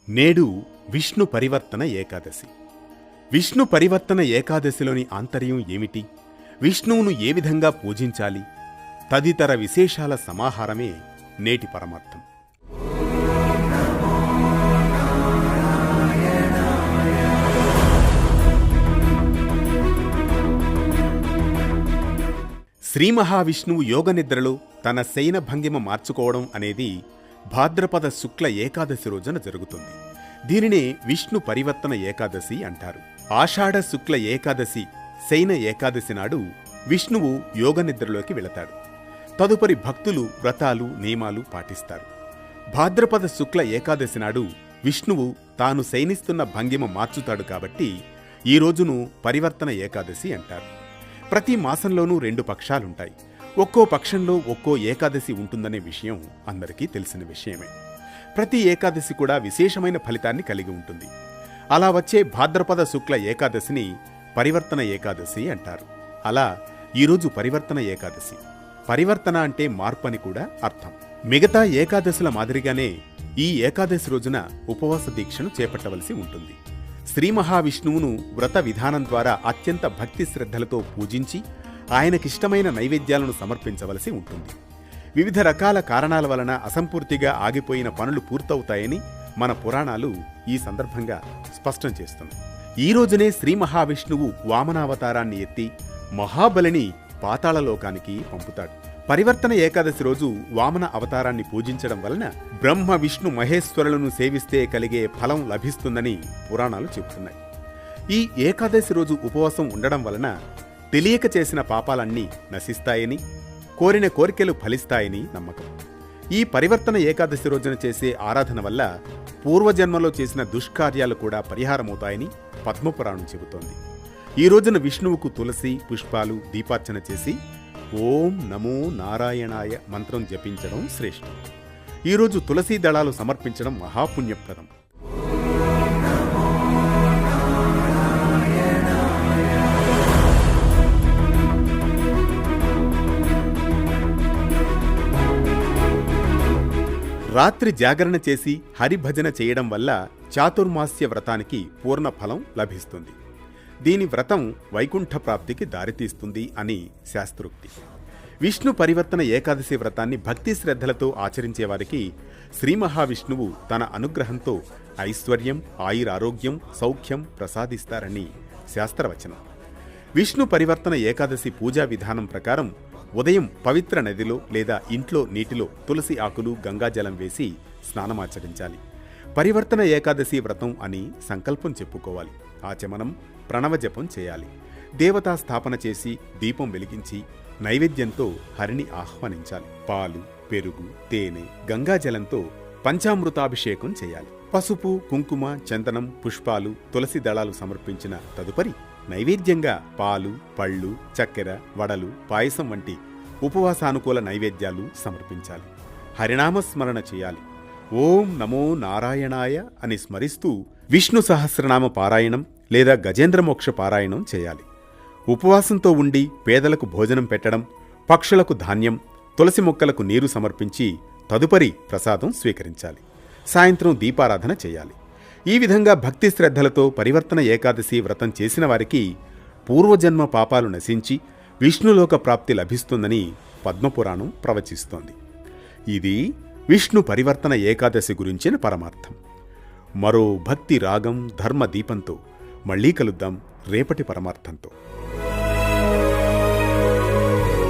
నేడు విష్ణు పరివర్తన ఏకాదశి. విష్ణు పరివర్తన ఏకాదశిలోని ఆంతర్యం ఏమిటి? విష్ణువును ఏ విధంగా పూజించాలి? తదితర విశేషాల సమాహారమే నేటి పరమార్థం. శ్రీ మహావిష్ణువు యోగనిద్రలో తన శయన భంగిమ మార్చుకోవడం అనేది భాద్రపద శుక్ల ఏకాదశి రోజున జరుగుతుంది. దీనినే విష్ణు పరివర్తన ఏకాదశి అంటారు. ఆషాఢ శుక్ల ఏకాదశి శయన ఏకాదశి నాడు విష్ణువు యోగనిద్రలోకి వెళతాడు. తదుపరి భక్తులు వ్రతాలు నియమాలు పాటిస్తారు. భాద్రపద శుక్ల ఏకాదశి నాడు విష్ణువు తాను శయనిస్తున్న భంగిమ మార్చుతాడు కాబట్టి ఈ రోజును పరివర్తన ఏకాదశి అంటారు. ప్రతి మాసంలోనూ 2 పక్షాలుంటాయి. ఒక్కో పక్షంలో ఒక్కో ఏకాదశి ఉంటుందనే విషయం అందరికీ తెలిసిన విషయమే. ప్రతి ఏకాదశి కూడా విశేషమైన ఫలితాన్ని కలిగి ఉంటుంది. అలా వచ్చే భాద్రపద శుక్ల ఏకాదశిని పరివర్తన ఏకాదశి అంటారు. అలా ఈరోజు పరివర్తన ఏకాదశి. పరివర్తన అంటే మార్పు అని కూడా అర్థం. మిగతా ఏకాదశుల మాదిరిగానే ఈ ఏకాదశి రోజున ఉపవాస దీక్షను చేపట్టవలసి ఉంటుంది. శ్రీ మహావిష్ణువును వ్రత విధానం ద్వారా అత్యంత భక్తి శ్రద్ధలతో పూజించి ఆయనకిష్టమైన నైవేద్యాలను సమర్పించవలసి ఉంటుంది. వివిధ రకాల కారణాల వలన అసంపూర్తిగా ఆగిపోయిన పనులు పూర్తవుతాయని మన పురాణాలు ఈ సందర్భంగా స్పష్టం చేస్తున్నాయి. ఈ రోజునే శ్రీ మహావిష్ణువు వామనావతారాన్ని ఎత్తి మహాబలిని పాతాళలోకానికి పంపుతాడు. పరివర్తన ఏకాదశి రోజు వామన అవతారాన్ని పూజించడం వలన బ్రహ్మ విష్ణు మహేశ్వరులను సేవిస్తే కలిగే ఫలం లభిస్తుందని పురాణాలు చెబుతున్నాయి. ఈ ఏకాదశి రోజు ఉపవాసం ఉండడం వలన తెలియక చేసిన పాపాలన్నీ నశిస్తాయని, కోరిన కోరికలు ఫలిస్తాయని నమ్మకం. ఈ పరివర్తన ఏకాదశి రోజున చేసే ఆరాధన వల్ల పూర్వజన్మలో చేసిన దుష్కార్యాలు కూడా పరిహారమవుతాయని పద్మపురాణం చెబుతోంది. ఈ రోజున విష్ణువుకు తులసి పుష్పాలు దీపార్చన చేసి ఓం నమో నారాయణాయ మంత్రం జపించడం శ్రేష్టం. ఈరోజు తులసీ దళాలు సమర్పించడం మహాపుణ్యప్రదం. రాత్రి జాగరణ చేసి హరిభజన చేయడం వల్ల చాతుర్మాస్య వ్రతానికి పూర్ణ ఫలం లభిస్తుంది. దీని వ్రతం వైకుంఠ ప్రాప్తికి దారితీస్తుంది అని శాస్త్రోక్తి. విష్ణు పరివర్తన ఏకాదశి వ్రతాన్ని భక్తి శ్రద్ధలతో ఆచరించేవారికి శ్రీ మహావిష్ణువు తన అనుగ్రహంతో ఐశ్వర్యం, ఆయురారోగ్యం, సౌఖ్యం ప్రసాదిస్తారని శాస్త్రవచనం. విష్ణు పరివర్తన ఏకాదశి పూజా విధానం ప్రకారం ఉదయం పవిత్ర నదిలో లేదా ఇంట్లో నీటిలో తులసి ఆకులు గంగాజలం వేసి స్నానమాచరించాలి. పరివర్తన ఏకాదశి వ్రతం అని సంకల్పం చెప్పుకోవాలి. ఆచమనం, ప్రణవజపం చేయాలి. దేవతా స్థాపన చేసి దీపం వెలిగించి నైవేద్యంతో హరిని ఆహ్వానించాలి. పాలు, పెరుగు, తేనె, గంగాజలంతో పంచామృతాభిషేకం చేయాలి. పసుపు, కుంకుమ, చందనం, పుష్పాలు, తులసి దళాలు సమర్పించిన తదుపరి నైవేద్యంగా పాలు, పళ్ళు, చక్కెర, వడలు, పాయసం వంటి ఉపవాసానుకూల నైవేద్యాలు సమర్పించాలి. హరినామస్మరణ చేయాలి. ఓం నమో నారాయణాయ అని స్మరిస్తూ విష్ణు సహస్రనామ పారాయణం లేదా గజేంద్రమోక్ష పారాయణం చేయాలి. ఉపవాసంతో ఉండి పేదలకు భోజనం పెట్టడం, పక్షులకు ధాన్యం, తులసి మొక్కలకు నీరు సమర్పించి తదుపరి ప్రసాదం స్వీకరించాలి. సాయంత్రం దీపారాధన చేయాలి. ఈ విధంగా భక్తి శ్రద్ధలతో పరివర్తన ఏకాదశి వ్రతం చేసిన వారికి పూర్వజన్మ పాపాలు నశించి విష్ణులోక ప్రాప్తి లభిస్తుందని పద్మపురాణం ప్రవచిస్తోంది. ఇది విష్ణు పరివర్తన ఏకాదశి గురించిన పరమార్థం. మరో భక్తి రాగం ధర్మ దీపంతో మళ్లీ కలుద్దాం రేపటి పరమార్థంతో.